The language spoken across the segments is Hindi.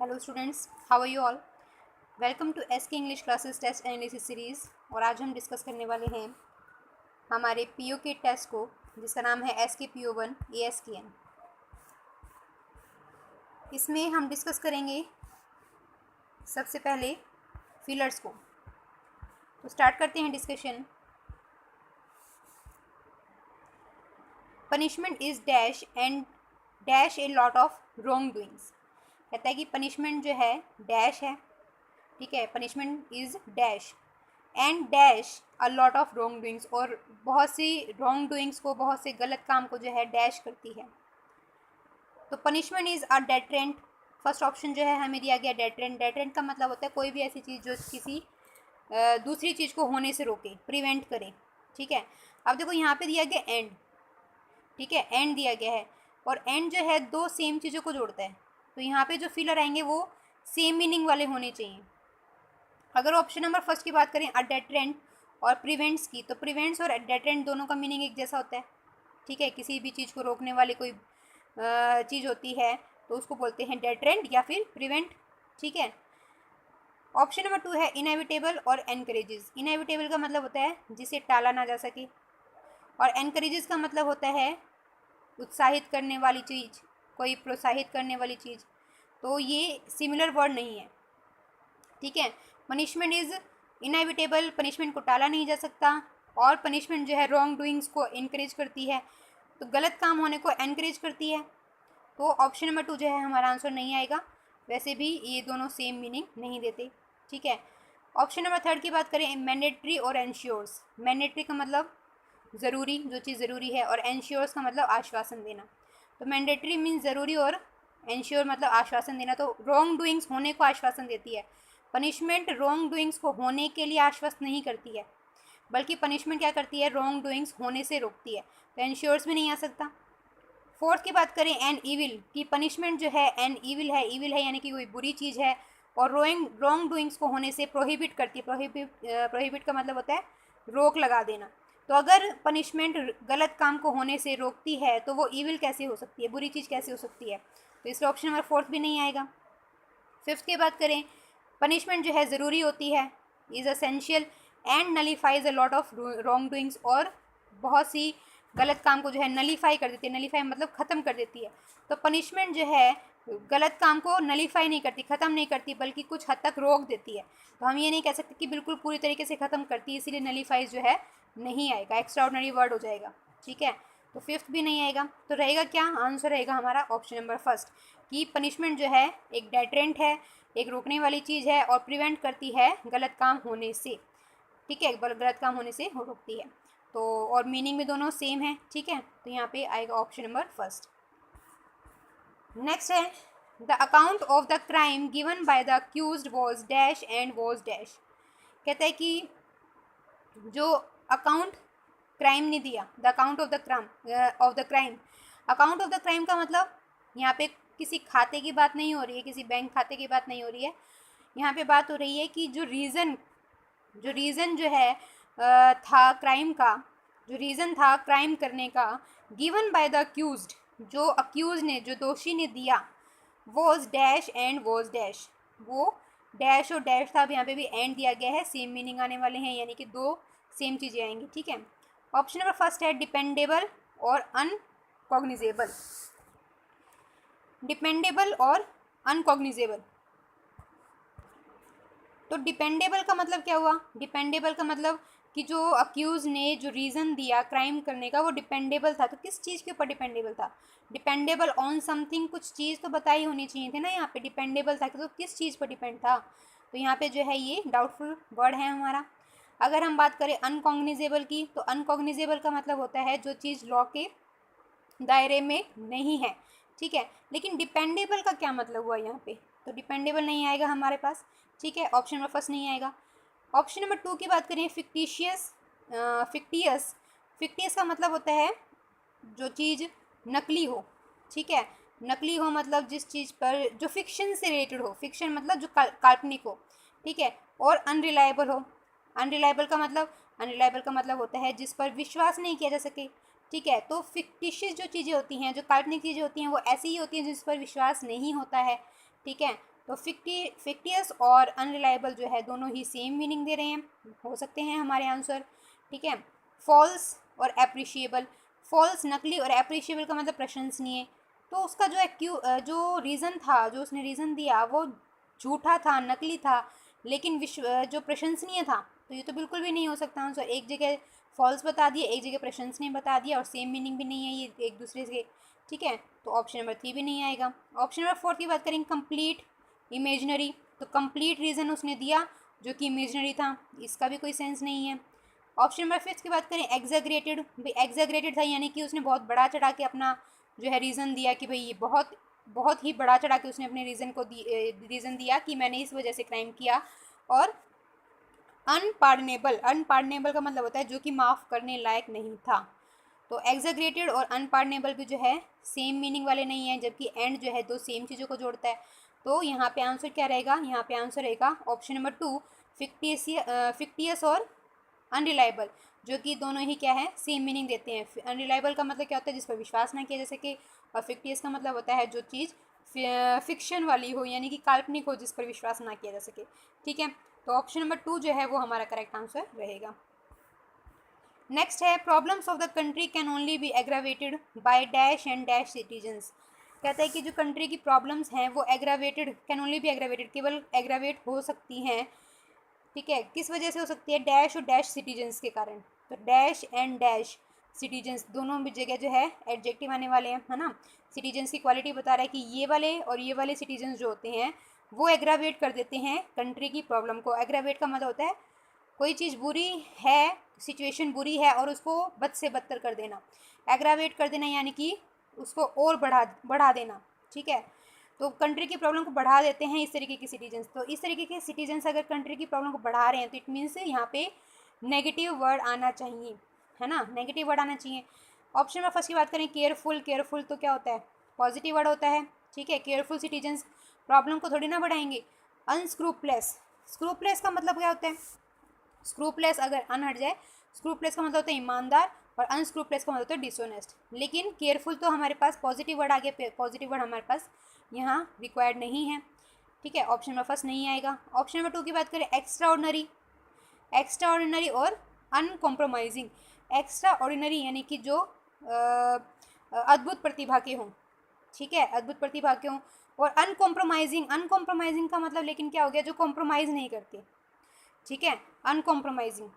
Hello students, how are you all. Welcome to SK English classes test analysis series. और आज हम डिस्कस करने वाले हैं हमारे पीओ के टेस्ट को, जिसका नाम है एसके PO1 ASKN। इसमें हम डिस्कस करेंगे सबसे पहले फिलर्स को। तो स्टार्ट करते हैं discussion. Punishment is dash and dash a lot of wrong doings. कहता है कि पनिशमेंट जो है डैश है, ठीक है। Punishment is dash and dash a lot of wrong doings, और बहुत सी रॉन्ग डूइंग्स को, बहुत से गलत काम को जो है डैश करती है। तो punishment is a deterrent. First option जो है हमें दिया गया डेटरेंट। डेटरेंट का मतलब होता है कोई भी ऐसी चीज़ जो किसी दूसरी चीज़ को होने से रोके, प्रिवेंट करे, ठीक है। अब देखो यहाँ पे दिया गया एंड, ठीक है, एंड दिया गया है, और एंड जो है दो सेम चीज़ों को जोड़ता है। तो यहाँ पे जो फिलर आएंगे वो सेम मीनिंग वाले होने चाहिए। अगर ऑप्शन नंबर फर्स्ट की बात करें, अ डेटरेंट और प्रिवेंट्स की, तो प्रिवेंट्स और डेटरेंट दोनों का मीनिंग एक जैसा होता है, ठीक है। किसी भी चीज़ को रोकने वाली कोई चीज़ होती है तो उसको बोलते हैं डेटरेंट या फिर प्रिवेंट, ठीक है। ऑप्शन नंबर 2 है इनएविटेबल और एनकरेजेस। इनएविटेबल का मतलब होता है जिसे टाला ना जा सके, और एनकरेजेस का मतलब होता है उत्साहित करने वाली चीज़, कोई प्रोत्साहित करने वाली चीज़। तो ये सिमिलर वर्ड नहीं है, ठीक है। पनिशमेंट इज़ इनएविटेबल, पनिशमेंट को टाला नहीं जा सकता, और पनिशमेंट जो है रॉन्ग डूइंग्स को इनक्रेज करती है, तो गलत काम होने को एनकरेज करती है। तो ऑप्शन नंबर 2 जो है हमारा आंसर नहीं आएगा। वैसे भी ये दोनों सेम मीनिंग नहीं देते, ठीक है। ऑप्शन नंबर 3 की बात करें, मैंडेटरी और एंश्योर्स। मैंडेटरी का मतलब ज़रूरी, जो चीज़ ज़रूरी है, और एंश्योर्स का मतलब आश्वासन देना। तो मैंडेटरी मीन्स ज़रूरी, और एंश्योर मतलब आश्वासन देना। तो रॉन्ग डूइंग्स होने को आश्वासन देती है। पनिशमेंट रॉन्ग डूइंग्स को होने के लिए आश्वस्त नहीं करती है, बल्कि पनिशमेंट क्या करती है, रॉन्ग डूइंग्स होने से रोकती है। तो एंश्योर्स में नहीं आ सकता। फोर्थ की बात करें, एन ईविल की, पनिशमेंट जो है एन ईविल है, ईविल है यानी कि कोई बुरी चीज़ है, और रॉन्ग डूइंग्स को होने से प्रोहिबिट करती है। प्रोहिबिट का मतलब होता है रोक लगा देना। तो अगर पनिशमेंट गलत काम को होने से रोकती है तो वो ईविल कैसे हो सकती है, बुरी चीज़ कैसे हो सकती है। तो इसलिए ऑप्शन नंबर 4 भी नहीं आएगा। फिफ्थ की बात करें, पनिशमेंट जो है ज़रूरी होती है, is essential and nullifies a lot of wrong doings, और बहुत सी गलत काम को जो है नलीफाई कर देती है। नलीफाई मतलब ख़त्म कर देती है। तो पनिशमेंट जो है गलत काम को नलीफाई नहीं करती, ख़त्म नहीं करती, बल्कि कुछ हद तक रोक देती है। तो हम ये नहीं कह सकते कि बिल्कुल पूरी तरीके से ख़त्म करती है, इसीलिए नलीफाइज जो है नहीं आएगा, एक्स्ट्रा ऑर्डिनरी वर्ड हो जाएगा, ठीक है। तो फिफ्थ भी नहीं आएगा। तो रहेगा क्या आंसर, रहेगा हमारा ऑप्शन नंबर फर्स्ट, कि पनिशमेंट जो है एक डेटरेंट है, एक रोकने वाली चीज़ है, और प्रिवेंट करती है गलत काम होने से, ठीक है, गलत काम होने से रोकती है। तो और मीनिंग में दोनों सेम है, ठीक है। तो यहाँ पे आएगा ऑप्शन नंबर फर्स्ट। नेक्स्ट है, the account of the crime given by the accused was dash and was dash. कहता है कि जो अकाउंट क्राइम ने दिया, the account of the crime. Account of the crime का मतलब यहाँ पे किसी खाते की बात नहीं हो रही है, किसी बैंक खाते की बात नहीं हो रही है। यहाँ पे बात हो रही है कि जो रीज़न जो है था क्राइम का, जो रीज़न था क्राइम करने का, गिवन बाय द अक्यूज्ड, जो अक्यूज ने, जो दोषी ने दिया, was dash and was dash. वो डैश और डैश था। अब यहाँ पे भी एंड दिया गया है, सेम मीनिंग आने वाले हैं, यानी कि दो सेम चीज़ें आएंगी, ठीक है। ऑप्शन नंबर फर्स्ट है डिपेंडेबल और अनकॉग्निजेबल। डिपेंडेबल और अनकॉग्निजेबल। तो डिपेंडेबल का मतलब क्या हुआ, डिपेंडेबल का मतलब कि जो अक्यूज़ ने जो रीज़न दिया क्राइम करने का वो डिपेंडेबल था। तो किस चीज़ के ऊपर डिपेंडेबल था, डिपेंडेबल ऑन समथिंग, कुछ चीज़ तो बताई होनी चाहिए थी ना, यहाँ पे डिपेंडेबल था, तो किस चीज़ पर डिपेंड था। तो यहाँ पे जो है ये डाउटफुल वर्ड है हमारा। अगर हम बात करें अनकॉग्निजेबल की, तो अनकॉग्निजेबल का मतलब होता है जो चीज़ लॉ के दायरे में नहीं है, ठीक है। लेकिन डिपेंडेबल का क्या मतलब हुआ यहाँ पे, तो डिपेंडेबल नहीं आएगा हमारे पास, ठीक है। ऑप्शन नंबर फर्स्ट नहीं आएगा। ऑप्शन नंबर 2 की बात करें, फिक्टिशियस। फिक्टियस का मतलब होता है जो चीज़ नकली हो, ठीक है। नकली हो मतलब जिस चीज़ पर जो फिक्शन से रिलेटेड हो, फिक्शन मतलब जो काल्पनिक हो, ठीक है। और अनरिलायबल हो। अनरिलायबल का मतलब होता है जिस पर विश्वास नहीं किया जा सके, ठीक है। तो फिक्टिशियस जो चीज़ें होती हैं, जो काल्पनिक चीज़ें होती हैं, वो ऐसी ही होती हैं जिस पर विश्वास नहीं होता है, ठीक है। तो फिक्टियस और अनरिलायबल जो है दोनों ही सेम मीनिंग दे रहे हैं, हो सकते हैं हमारे आंसर। ठीक है, फॉल्स और एप्रिशिएबल, फॉल्स नकली और एप्रिशिएबल का मतलब प्रशंसनीय। तो उसका जो रीज़न था, जो उसने रीज़न दिया वो झूठा था, नकली था, लेकिन जो प्रशंसनीय था, तो ये तो बिल्कुल भी नहीं हो सकता आंसर। एक जगह फॉल्स बता दिए, एक जगह प्रशंसनीय बता दिया, और सेम मीनिंग भी नहीं है ये एक दूसरे से। ठीक है, तो ऑप्शन नंबर 3 भी नहीं आएगा। ऑप्शन नंबर 4 की बात करेंगे, कंप्लीट इमेजनरी, तो कंप्लीट रीज़न उसने दिया जो कि इमेजनरी था, इसका भी कोई सेंस नहीं है। ऑप्शन नंबर 5 की बात करें, एग्जैगरेटेड, भाई एग्जैगरेटेड था यानी कि उसने बहुत बड़ा चढ़ा के अपना जो है रीज़न दिया कि भाई ये बहुत बहुत ही बड़ा चढ़ा के उसने अपने रीज़न दिया कि मैंने इस वजह से क्राइम किया। और अनपार्डनेबल, अनपार्डनेबल का मतलब होता है जो कि माफ़ करने लायक नहीं था। तो एग्जैगरेटेड और अनपार्डनेबल भी जो है सेम मीनिंग वाले नहीं है, जबकि एंड जो है दो सेम चीज़ों को जोड़ता है। तो यहाँ पे आंसर क्या रहेगा, यहाँ पे आंसर रहेगा ऑप्शन नंबर 2, फिक्टियस और अनरिलायबल, जो कि दोनों ही क्या है, सेम मीनिंग देते हैं। अनरिलायबल का मतलब क्या होता है, जिस पर विश्वास ना किया जा सके, और फिक्टियस का मतलब होता है जो चीज़ फिक्शन वाली हो, यानी कि काल्पनिक हो, जिस पर विश्वास ना किया जा सके। ठीक है, तो ऑप्शन नंबर 2 जो है वो हमारा करेक्ट आंसर रहेगा। नेक्स्ट है, problems of the country can only be aggravated by dash and dash citizens. कहता है कि जो कंट्री की प्रॉब्लम्स हैं वो aggravated, can only be aggravated, केवल एग्रावेट हो सकती हैं। ठीक है, किस वजह से हो सकती है, डैश और डैश सिटीजन्स के कारण। तो डैश एंड डैश सिटीजन्स दोनों भी जगह जो है एडजेक्टिव आने वाले हैं, है ना। सिटीजन्स की क्वालिटी बता रहा है कि ये वाले और ये वाले सिटीजन्स जो होते हैं वो एग्रावेट कर देते हैं कंट्री की प्रॉब्लम को। एग्रावेट का मतलब होता है कोई चीज़ बुरी है, सिचुएशन बुरी है और उसको बद से बदतर कर देना। एग्रावेट कर देना यानी कि उसको और बढ़ा देना। ठीक है, तो कंट्री की प्रॉब्लम को बढ़ा देते हैं इस तरीके के सिटीजन्स। तो इस तरीके के सिटीजन्स अगर कंट्री की प्रॉब्लम को बढ़ा रहे हैं तो इट मीन्स यहाँ पे नेगेटिव वर्ड आना चाहिए, है ना, नेगेटिव वर्ड आना चाहिए। ऑप्शन नंबर फर्स्ट की बात करें, केयरफुल, केयरफुल तो क्या होता है, पॉजिटिव वर्ड होता है। ठीक है, केयरफुल सिटीजन्स प्रॉब्लम को थोड़ी ना बढ़ाएंगे। अनस्क्रूपलेस, स्क्रूपलेस का मतलब क्या होता है, स्क्रूपलेस अगर अन हट जाए, स्क्रूपलेस का मतलब होता है ईमानदार, और अनस्क्रूपलेस का मतलब होता है डिसऑनेस्ट। लेकिन केयरफुल तो हमारे पास पॉजिटिव वर्ड आ गया, पॉजिटिव वर्ड हमारे पास यहाँ रिक्वायर्ड नहीं है। ठीक है, ऑप्शन नंबर फर्स्ट नहीं आएगा। ऑप्शन नंबर 2 की बात करें, एक्स्ट्रा ऑर्डिनरी, एक्स्ट्रा ऑर्डिनरी और अनकॉम्प्रोमाइजिंग। एक्स्ट्रा ऑर्डिनरी यानी कि जो अद्भुत प्रतिभा के हों। ठीक है, अद्भुत प्रतिभा के हों। और अनकॉम्प्रोमाइजिंग, अनकॉम्प्रोमाइजिंग का मतलब लेकिन क्या हो गया, जो कॉम्प्रोमाइज़ नहीं करते। ठीक है, अनकॉम्प्रोमाइजिंग,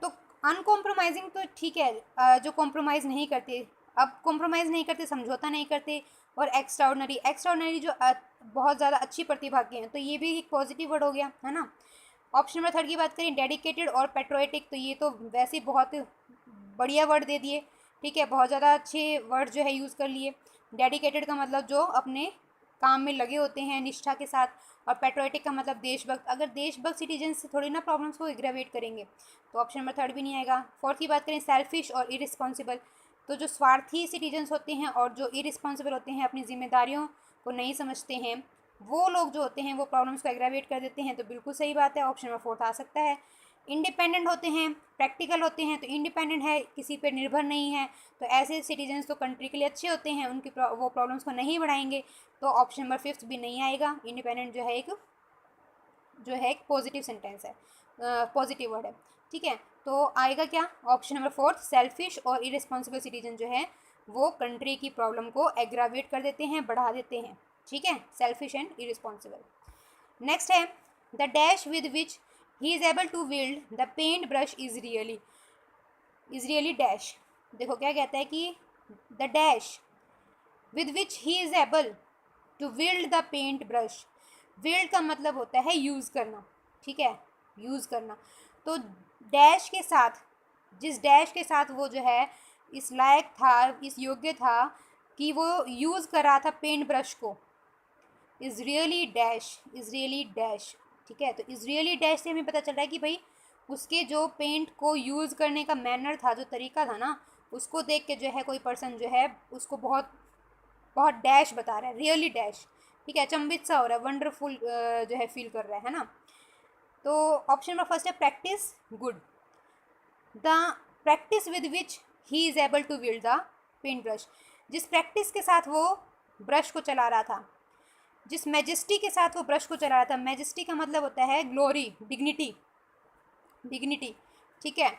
तो अनकॉम्प्रोमाइजिंग तो ठीक है, जो कॉम्प्रोमाइज़ नहीं करते, अब कॉम्प्रोमाइज़ नहीं करते, समझौता नहीं करते। और एक्स्ट्रा ऑर्डिनरी, एक्स्ट्रा ऑर्डिनरी जो बहुत ज़्यादा अच्छी प्रतिभा के हैं, तो ये भी एक पॉजिटिव वर्ड हो गया, है ना। ऑप्शन नंबर 3 की बात करें, डेडिकेटेड और पेट्रोएटिक, तो ये तो वैसे ही बहुत बढ़िया वर्ड दे दिए। ठीक है, बहुत ज़्यादा अच्छे वर्ड जो है यूज़ कर लिए। डेडिकेटेड का मतलब जो अपने काम में लगे होते हैं निष्ठा के साथ, और पेट्रोएटिक का मतलब देशभक्त। अगर देशभक्त सिटीजन से थोड़ी ना प्रॉब्लम्स को एग्रावेट करेंगे, तो ऑप्शन नंबर 3 भी नहीं आएगा। 4 की बात करें, सेल्फिश और इरिस्पॉन्सिबल, तो जो स्वार्थी सिटीजन्स होते हैं और जो इरिस्पॉन्सिबल होते हैं, अपनी जिम्मेदारियों को नहीं समझते हैं, वो लोग जो होते हैं वो प्रॉब्लम्स को एग्रावेट कर देते हैं। तो बिल्कुल सही बात है, ऑप्शन नंबर 4 आ सकता है। इंडिपेंडेंट होते हैं, प्रैक्टिकल होते हैं, तो इंडिपेंडेंट है, किसी पर निर्भर नहीं है, तो ऐसे सिटीजन्स तो कंट्री के लिए अच्छे होते हैं, उनकी वो प्रॉब्लम्स को नहीं बढ़ाएंगे। तो ऑप्शन नंबर 5 भी नहीं आएगा। इंडिपेंडेंट जो है एक पॉजिटिव सेंटेंस है, पॉजिटिव वर्ड है। ठीक है, तो आएगा क्या, ऑप्शन नंबर 4, सेल्फिश और इरिस्पॉन्सिबल सिटीजन जो है वो कंट्री की प्रॉब्लम को एग्रावेट कर देते हैं, बढ़ा देते हैं। ठीक है, सेल्फिश एंड इरिस्पॉन्सिबल। नेक्स्ट है, the dash with which he is able to wield the paint brush is really dash. देखो क्या कहता है कि the dash with which he is able to wield the paint brush. Wield का मतलब होता है यूज़ करना। ठीक है, यूज़ करना। तो डैश के साथ, जिस डैश के साथ वो जो है इस लायक था, इस योग्य था कि वो यूज़ कर रहा था पेंट ब्रश को, is really dash, is really dash. ठीक है, तो इज़ रियली डैश से हमें पता चल रहा है कि भाई उसके जो पेंट को यूज़ करने का मैनर था, जो तरीका था ना, उसको देख के जो है कोई पर्सन जो है उसको बहुत बहुत डैश बता रहा है, रियली डैश। ठीक है, अचंभित सा हो रहा है, वंडरफुल जो है फील कर रहा है ना। तो ऑप्शन नंबर फर्स्ट है, practice good, the practice with which he is able to wield the paint brush, जिस प्रैक्टिस के साथ वो ब्रश को चला रहा था। जिस मैजेस्टी के साथ वो ब्रश को चला रहा था, मैजेस्टी का मतलब होता है ग्लोरी, डिग्निटी, डिग्निटी, ठीक है,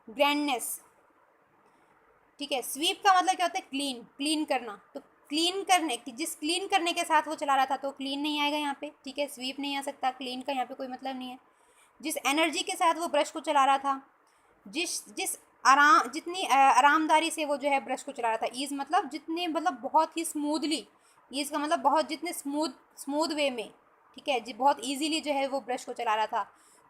ग्रैंडनेस, ठीक है। स्वीप का मतलब क्या होता है, क्लीन, क्लीन करना। तो क्लीन करने की, जिस क्लीन करने के साथ वो चला रहा था तो क्लीन नहीं आएगा यहाँ पे, ठीक है, स्वीप नहीं आ सकता, क्लीन का यहाँ पे कोई मतलब नहीं है। जिस एनर्जी के साथ वो ब्रश को चला रहा था, जिस जिस आराम, जितनी आरामदारी से वो जो है ब्रश को चला रहा था, ईज़ मतलब जितने, मतलब बहुत ही स्मूथली, ईज़ का मतलब बहुत, जितने स्मूथ वे में, ठीक है जी, बहुत ईजीली जो है वो ब्रश को चला रहा था,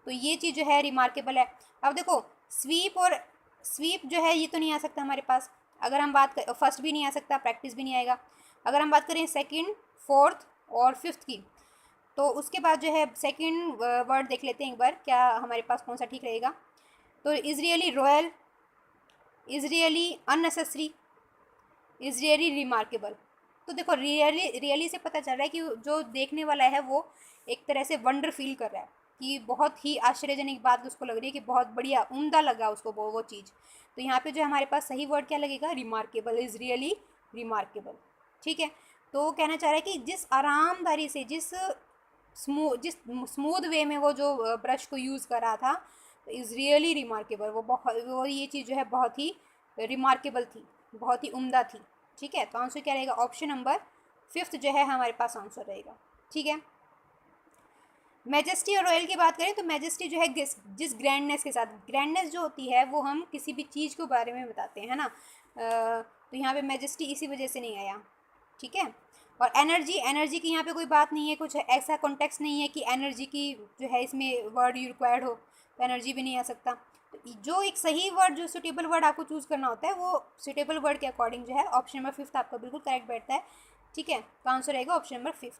तो ये चीज़ जो है रिमार्केबल है। अब देखो, स्वीप और स्वीप जो है ये तो नहीं आ सकता हमारे पास। अगर हम बात कर, फर्स्ट भी नहीं आ सकता, प्रैक्टिस भी नहीं आएगा। अगर हम बात करें सेकंड, फोर्थ और फिफ्थ की, तो उसके बाद जो है सेकंड वर्ड देख लेते हैं एक बार, क्या हमारे पास कौन सा ठीक रहेगा। तो is really royal, is really unnecessary, is really remarkable. तो देखो, रियली, रियली से पता चल रहा है कि जो देखने वाला है वो एक तरह से वंडर फील कर रहा है, कि बहुत ही आश्चर्यजनक बात उसको लग रही है, कि बहुत बढ़िया, उम्दा लगा उसको वो चीज़। तो यहाँ पे जो हमारे पास सही वर्ड क्या लगेगा, रिमार्केबल, इज़ रियली रिमार्केबल, ठीक है। तो वो कहना चाह रहा है कि जिस आरामदारी से, जिस स्मूथ वे में वो जो ब्रश को यूज़ कर रहा था, तो इज़ रियली रिमार्केबल, वो बहुत, वो ये चीज़ जो है बहुत ही रिमार्केबल थी, बहुत ही उम्दा थी, ठीक है। तो आंसर क्या रहेगा, ऑप्शन नंबर फिफ्थ जो है हमारे पास आंसर रहेगा, ठीक है। मैजेस्टी और रॉयल की बात करें तो मैजेस्टी जो है जिस ग्रैंडनेस के साथ, ग्रैंडनेस जो होती है वो हम किसी भी चीज़ के बारे में बताते हैं ना, तो यहाँ पे मैजेस्टी इसी वजह से नहीं आया, ठीक है। और एनर्जी, एनर्जी की यहाँ पे कोई बात नहीं है, कुछ ऐसा कॉन्टेक्स्ट नहीं है कि एनर्जी की जो है इसमें वर्ड यू रिक्वायर्ड हो, तो एनर्जी भी नहीं आ सकता। तो जो एक सही वर्ड, जो सुटेबल वर्ड आपको चूज़ करना होता है, वो सुटेबल वर्ड के अकॉर्डिंग जो है ऑप्शन नंबर फिफ्थ आपका बिल्कुल करेक्ट बैठता है, ठीक है। तो आंसर रहेगा ऑप्शन नंबर फिफ्थ।